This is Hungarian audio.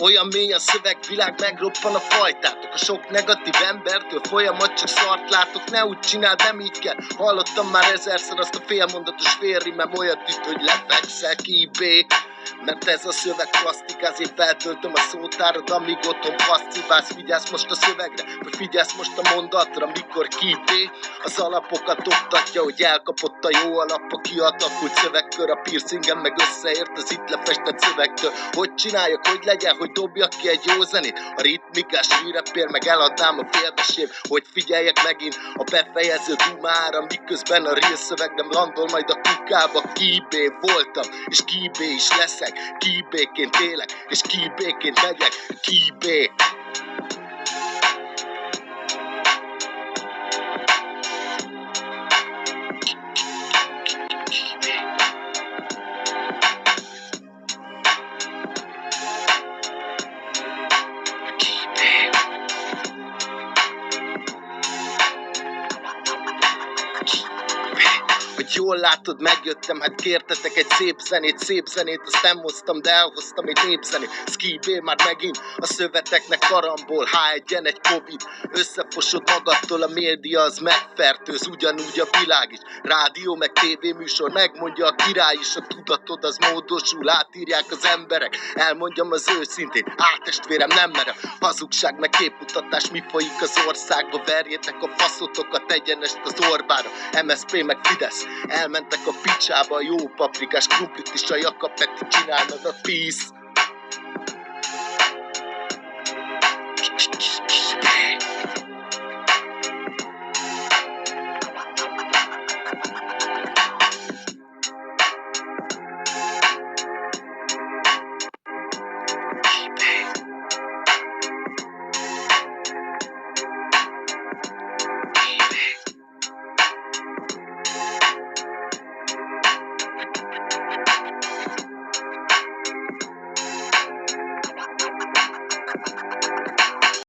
Olyan mély a szövegvilág, megroppan a fajtátok. A sok negatív embertől folyamat csak szart látok. Ne úgy csináld, nem így kell. Hallottam már ezerszer azt a félmondatos félrimem, olyat üt, hogy lefekszel kibé. Mert ez a szöveg plastik, azért feltöltöm a szótárad, amíg otthon passzíválsz. Vigyázz most a szövegre, vagy figyelsz most a mondatra, mikor kibé. Az alapokat oktatja, hogy elkapott a jó alap, a kialakult szövegkör. A piercingem meg összeért az itt lefestett szövegtől. Hogy csináljak, hogy legyen, hogy dobjak ki egy jó zenét. A ritmikás rírepér, meg eladnám a félvesér. Hogy figyeljek megint a befejező dumára, miközben a real szöveg nem landol majd a kukába. Kibé voltam, és kibé is leszek. Kibéként élek, és kibéként megyek. Kibé. Hogy jól látod, megjöttem, hát kértetek egy szép zenét, azt nem hoztam, de elhoztam egy népzenét. Skibé már megint a szöveteknek karambol, H1-en egy Covid, összefosod magadtól, a média az megfertőz, ugyanúgy a világ is. Rádió meg tévéműsor, megmondja a király is, a tudatod az módosul, átírják az emberek, elmondjam az őszintén, testvérem nem merem, hazugság meg képmutatás, mi folyik az országba, verjétek a faszotokat egyenest az Orbánra, MSZP meg Fidesz. Elmentek a picsába, a jó paprikás krumplit is a Jakab-Peti csinálnak a peace.